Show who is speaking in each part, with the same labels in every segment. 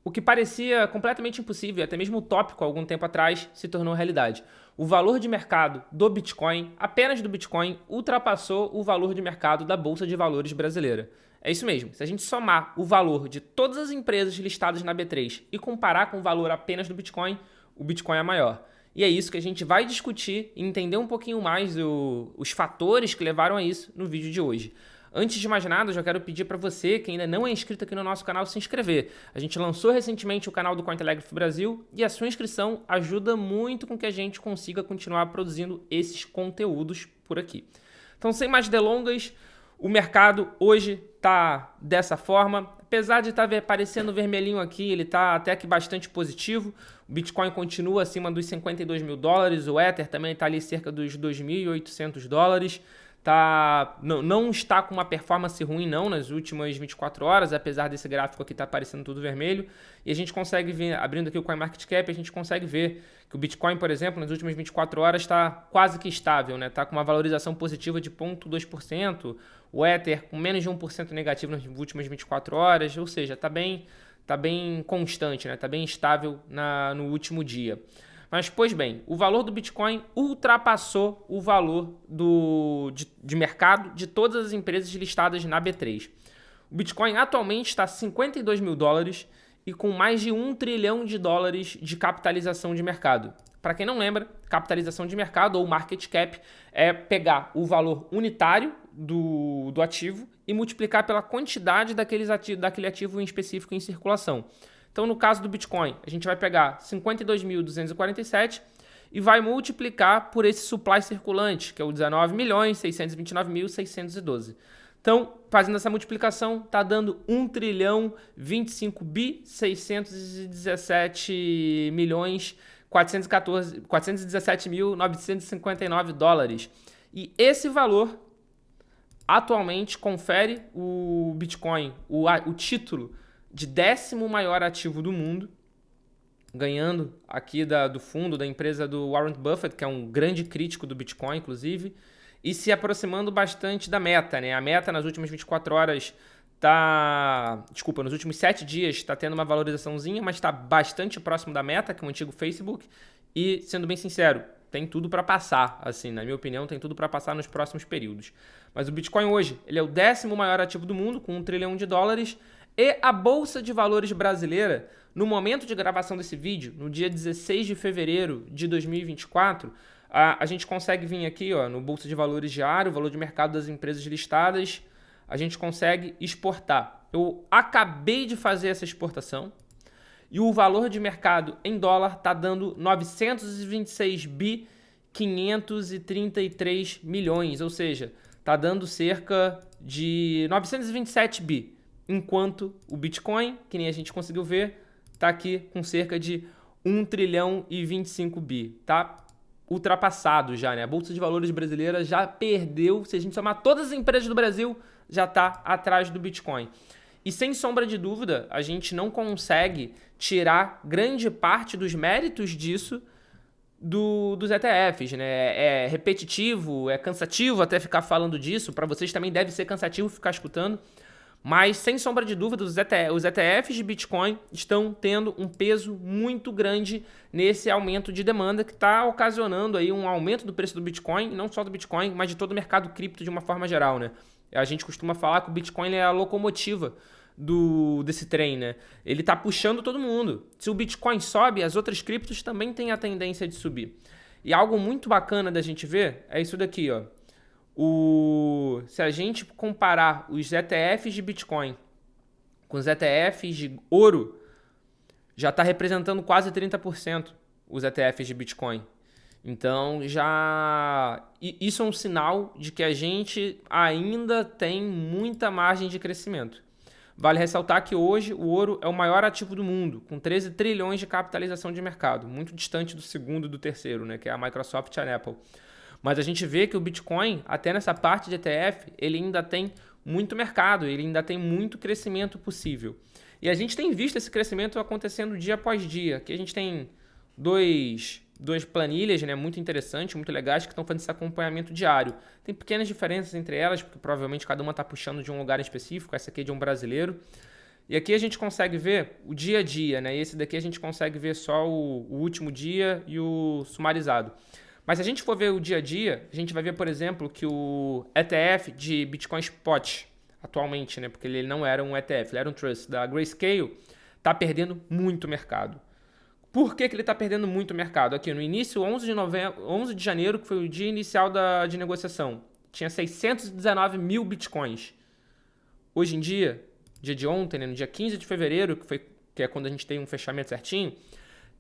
Speaker 1: O que parecia completamente impossível, até mesmo utópico há algum tempo atrás, se tornou realidade. O valor de mercado do Bitcoin, apenas do Bitcoin, ultrapassou o valor de mercado da Bolsa de Valores brasileira. É isso mesmo. Se a gente somar o valor de todas as empresas listadas na B3 e comparar com o valor apenas do Bitcoin, o Bitcoin é maior. E é isso que a gente vai discutir e entender um pouquinho mais os fatores que levaram a isso no vídeo de hoje. Antes de mais nada, eu já quero pedir para você que ainda não é inscrito aqui no nosso canal se inscrever. A gente lançou recentemente o canal do Cointelegraph Brasil e a sua inscrição ajuda muito com que a gente consiga continuar produzindo esses conteúdos por aqui. Então, sem mais delongas, o mercado hoje está dessa forma. Apesar de estar aparecendo vermelhinho aqui, ele está até que bastante positivo. O Bitcoin continua acima dos 52 mil dólares, o Ether também está ali cerca dos 2.800 dólares. Não está com uma performance ruim não nas últimas 24 horas, apesar desse gráfico aqui estar aparecendo tudo vermelho. E a gente consegue ver, abrindo aqui o CoinMarketCap, a gente consegue ver que o Bitcoin, por exemplo, nas últimas 24 horas está quase que estável, né? Está com uma valorização positiva de 0,2%, o Ether com menos de 1% negativo nas últimas 24 horas, ou seja, está bem constante, né? Está bem estável no último dia. Mas, pois bem, o valor do Bitcoin ultrapassou o valor de mercado de todas as empresas listadas na B3. O Bitcoin atualmente está a 52 mil dólares e com mais de 1 trilhão de dólares de capitalização de mercado. Para quem não lembra, capitalização de mercado ou market cap é pegar o valor unitário do ativo e multiplicar pela quantidade daquele ativo em específico em circulação. Então, no caso do Bitcoin, a gente vai pegar 52.247 e vai multiplicar por esse supply circulante, que é o 19.629.612. Então, fazendo essa multiplicação, está dando 1 trilhão 25 bi 617 milhões 417.959 dólares. E esse valor atualmente confere o Bitcoin o título de 10º maior ativo do mundo, ganhando aqui do fundo da empresa do Warren Buffett, que é um grande crítico do Bitcoin, inclusive, e se aproximando bastante da meta, né? A meta nas últimas 24 horas nos últimos 7 dias está tendo uma valorizaçãozinha, mas está bastante próximo da meta, que é o antigo Facebook, e, sendo bem sincero, tem tudo para passar, assim, na minha opinião, tem tudo para passar nos próximos períodos. Mas o Bitcoin hoje, ele é o 10º maior ativo do mundo, com 1 trilhão de dólares, e a Bolsa de Valores brasileira, no momento de gravação desse vídeo, no dia 16 de fevereiro de 2024, a gente consegue vir aqui no Bolsa de Valores diário, o valor de mercado das empresas listadas, a gente consegue exportar. Eu acabei de fazer essa exportação e o valor de mercado em dólar está dando 926 bi 533 milhões, ou seja, está dando cerca de 927 bi. Enquanto o Bitcoin, que nem a gente conseguiu ver, está aqui com cerca de 1 trilhão e 25 bi. Tá ultrapassado já, né? A Bolsa de Valores brasileira já perdeu, se a gente somar todas as empresas do Brasil, já está atrás do Bitcoin. E sem sombra de dúvida, a gente não consegue tirar grande parte dos méritos disso dos ETFs, né? É repetitivo, é cansativo até ficar falando disso. Para vocês também deve ser cansativo ficar escutando. Mas, sem sombra de dúvida, os ETFs de Bitcoin estão tendo um peso muito grande nesse aumento de demanda que está ocasionando aí um aumento do preço do Bitcoin, não só do Bitcoin, mas de todo o mercado cripto de uma forma geral, né? A gente costuma falar que o Bitcoin é a locomotiva desse trem, né? Ele está puxando todo mundo. Se o Bitcoin sobe, as outras criptos também têm a tendência de subir. E algo muito bacana da gente ver é isso daqui, ó. Se a gente comparar os ETFs de Bitcoin com os ETFs de ouro, já está representando quase 30% os ETFs de Bitcoin. Então, isso é um sinal de que a gente ainda tem muita margem de crescimento. Vale ressaltar que hoje o ouro é o maior ativo do mundo, com 13 trilhões de capitalização de mercado, muito distante do segundo e do terceiro, né, que é a Microsoft e a Apple. Mas a gente vê que o Bitcoin, até nessa parte de ETF, ele ainda tem muito mercado, ele ainda tem muito crescimento possível. E a gente tem visto esse crescimento acontecendo dia após dia. Aqui a gente tem duas planilhas, né, muito interessantes, muito legais, que estão fazendo esse acompanhamento diário. Tem pequenas diferenças entre elas, porque provavelmente cada uma está puxando de um lugar específico. Essa aqui é de um brasileiro. E aqui a gente consegue ver o dia a dia, né? Esse daqui a gente consegue ver só o último dia e o sumarizado. Mas se a gente for ver o dia a dia, a gente vai ver, por exemplo, que o ETF de Bitcoin Spot, atualmente, né? Porque ele não era um ETF, ele era um Trust da Grayscale, está perdendo muito mercado. Por que ele está perdendo muito mercado? Aqui no início, 11 de janeiro, que foi o dia inicial de negociação, tinha 619 mil bitcoins. Hoje em dia, dia de ontem, né, no dia 15 de fevereiro, que é quando a gente tem um fechamento certinho,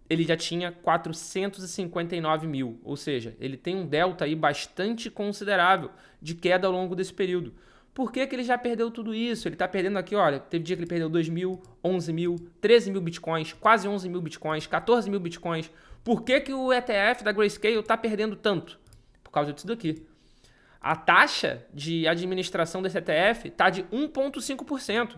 Speaker 1: ele já tinha 459 mil. Ou seja, ele tem um delta aí bastante considerável de queda ao longo desse período. Por que ele já perdeu tudo isso? Ele está perdendo aqui, olha, teve dia que ele perdeu 2 mil, 11 mil, 13 mil bitcoins, quase 11 mil bitcoins, 14 mil bitcoins. Por que o ETF da Grayscale está perdendo tanto? Por causa disso daqui. A taxa de administração desse ETF está de 1,5%.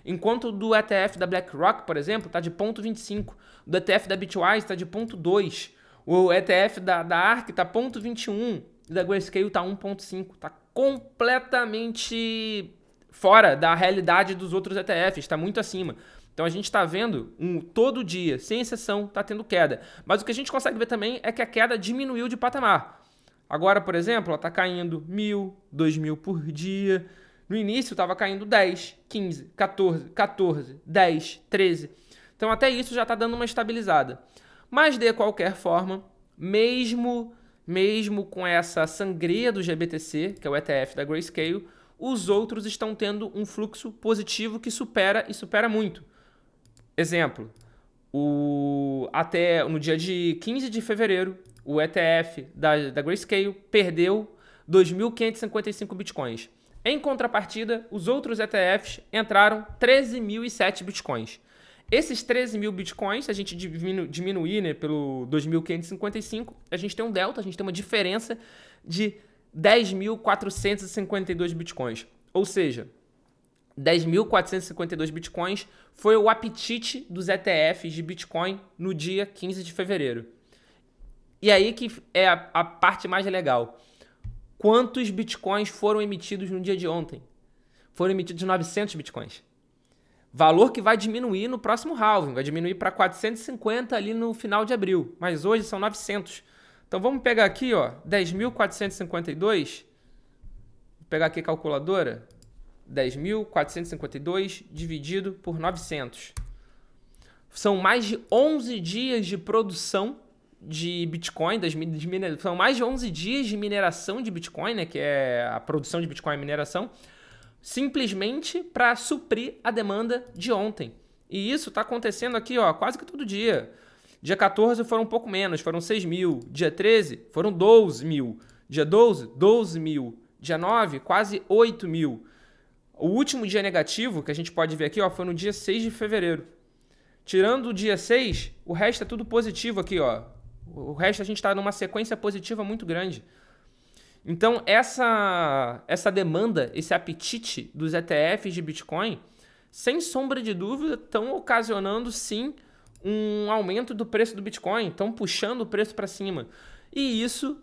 Speaker 1: Enquanto o do ETF da BlackRock, por exemplo, está de 0,25%. O do ETF da Bitwise está de 0,2%. O ETF da ARK está 0,21%. E da Grayscale está 1,5%. Está completamente fora da realidade dos outros ETFs. Está muito acima. Então a gente está vendo todo dia, sem exceção, está tendo queda. Mas o que a gente consegue ver também é que a queda diminuiu de patamar. Agora, por exemplo, está caindo 1.000, 2.000 por dia. No início estava caindo 10, 15, 14, 10, 13. Então até isso já está dando uma estabilizada. Mas de qualquer forma, mesmo com essa sangria do GBTC, que é o ETF da Grayscale, os outros estão tendo um fluxo positivo que supera muito. Exemplo, até no dia de 15 de fevereiro, o ETF da Grayscale perdeu 2.555 bitcoins. Em contrapartida, os outros ETFs entraram 13.007 bitcoins. Esses 13 mil bitcoins, se a gente diminuir, né, pelo 2.555, a gente tem um delta, a gente tem uma diferença de 10.452 bitcoins. Ou seja, 10.452 bitcoins foi o apetite dos ETFs de Bitcoin no dia 15 de fevereiro. E aí que é a parte mais legal. Quantos bitcoins foram emitidos no dia de ontem? Foram emitidos 900 bitcoins. Valor que vai diminuir no próximo halving, vai diminuir para 450 ali no final de abril, mas hoje são 900. Então vamos pegar aqui, ó, 10.452, vou pegar aqui a calculadora, 10.452 dividido por 900. São mais de 11 dias de produção de Bitcoin, são mais de 11 dias de mineração de Bitcoin, né, que é a produção de Bitcoin e mineração, simplesmente para suprir a demanda de ontem. E isso está acontecendo aqui, ó, quase que todo dia. Dia 14 foram um pouco menos, foram 6 mil. Dia 13 foram 12 mil. Dia 12, 12 mil. Dia 9, quase 8 mil. O último dia negativo, que a gente pode ver aqui, ó, foi no dia 6 de fevereiro. Tirando o dia 6, o resto é tudo positivo aqui, ó. O resto a gente está numa sequência positiva muito grande. Então, essa demanda, esse apetite dos ETFs de Bitcoin, sem sombra de dúvida, estão ocasionando, sim, um aumento do preço do Bitcoin, estão puxando o preço para cima. E isso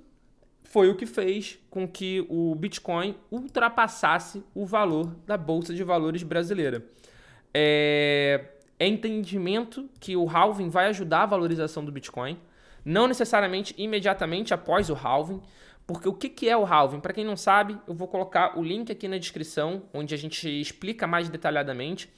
Speaker 1: foi o que fez com que o Bitcoin ultrapassasse o valor da Bolsa de Valores brasileira. É entendimento que o halving vai ajudar a valorização do Bitcoin, não necessariamente imediatamente após o halving, porque o que é o halving? Para quem não sabe, eu vou colocar o link aqui na descrição, onde a gente explica mais detalhadamente,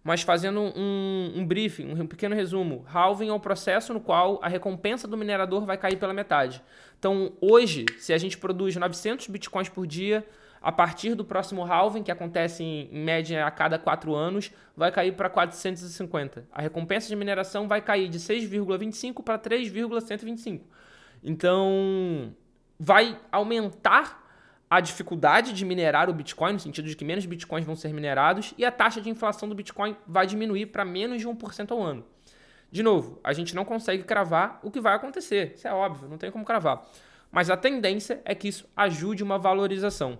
Speaker 1: mas fazendo um briefing, um pequeno resumo. Halving é o processo no qual a recompensa do minerador vai cair pela metade. Então, hoje, se a gente produz 900 bitcoins por dia, a partir do próximo halving, que acontece em média a cada 4 anos, vai cair para 450. A recompensa de mineração vai cair de 6,25 para 3,125. Então, vai aumentar a dificuldade de minerar o Bitcoin, no sentido de que menos Bitcoins vão ser minerados, e a taxa de inflação do Bitcoin vai diminuir para menos de 1% ao ano. De novo, a gente não consegue cravar o que vai acontecer, isso é óbvio, não tem como cravar. Mas a tendência é que isso ajude uma valorização.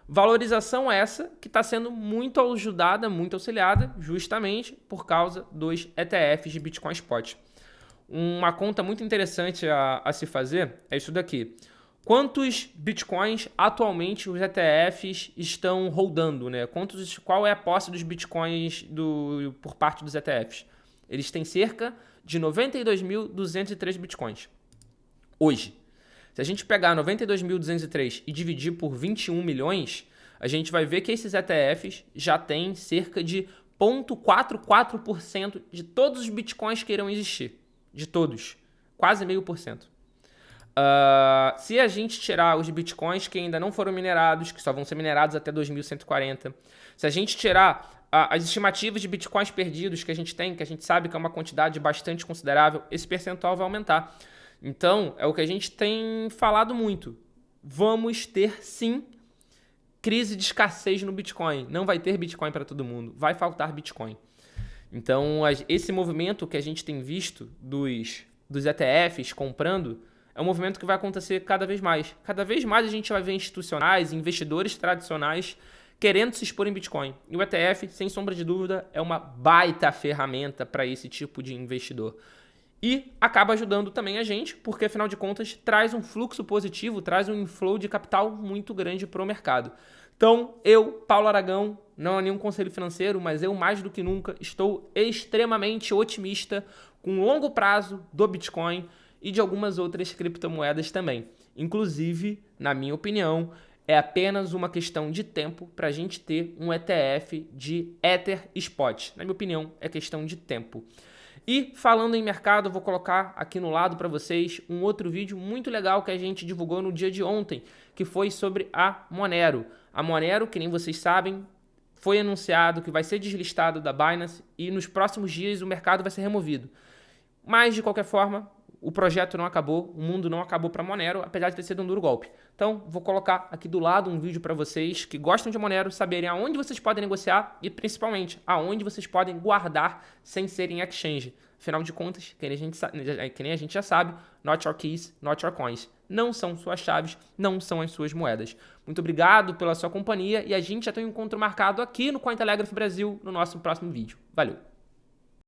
Speaker 1: Valorização essa que está sendo muito ajudada, muito auxiliada, justamente por causa dos ETFs de Bitcoin Spot. Uma conta muito interessante a se fazer é isso daqui. Quantos bitcoins atualmente os ETFs estão holdando, né? Qual é a posse dos bitcoins por parte dos ETFs? Eles têm cerca de 92.203 bitcoins. Hoje, se a gente pegar 92.203 e dividir por 21 milhões, a gente vai ver que esses ETFs já têm cerca de 0,44% de todos os bitcoins que irão existir. De todos. Quase 0,5%. Se a gente tirar os bitcoins que ainda não foram minerados, que só vão ser minerados até 2140, se a gente tirar as estimativas de bitcoins perdidos que a gente tem, que a gente sabe que é uma quantidade bastante considerável, esse percentual vai aumentar. Então, é o que a gente tem falado muito. Vamos ter, sim, crise de escassez no Bitcoin. Não vai ter Bitcoin para todo mundo. Vai faltar Bitcoin. Então, esse movimento que a gente tem visto dos ETFs comprando é um movimento que vai acontecer cada vez mais. Cada vez mais a gente vai ver institucionais, investidores tradicionais querendo se expor em Bitcoin. E o ETF, sem sombra de dúvida, é uma baita ferramenta para esse tipo de investidor. E acaba ajudando também a gente, porque afinal de contas traz um fluxo positivo, traz um inflow de capital muito grande para o mercado. Então, eu, Paulo Aragão, não é nenhum conselho financeiro, mas eu mais do que nunca estou extremamente otimista com o longo prazo do Bitcoin e de algumas outras criptomoedas também. Inclusive, na minha opinião, é apenas uma questão de tempo para a gente ter um ETF de Ether Spot. Na minha opinião, é questão de tempo. E falando em mercado, eu vou colocar aqui no lado para vocês um outro vídeo muito legal que a gente divulgou no dia de ontem, que foi sobre a Monero. A Monero, que nem vocês sabem, foi anunciado que vai ser deslistado da Binance e nos próximos dias o mercado vai ser removido. Mas, de qualquer forma, o projeto não acabou, o mundo não acabou para a Monero, apesar de ter sido um duro golpe. Então, vou colocar aqui do lado um vídeo para vocês que gostam de Monero saberem aonde vocês podem negociar e, principalmente, aonde vocês podem guardar sem ser em exchange. Afinal de contas, que nem a gente já sabe, not your keys, not your coins. Não são suas chaves, não são as suas moedas. Muito obrigado pela sua companhia e a gente já tem um encontro marcado aqui no Cointelegraph Brasil no nosso próximo vídeo. Valeu!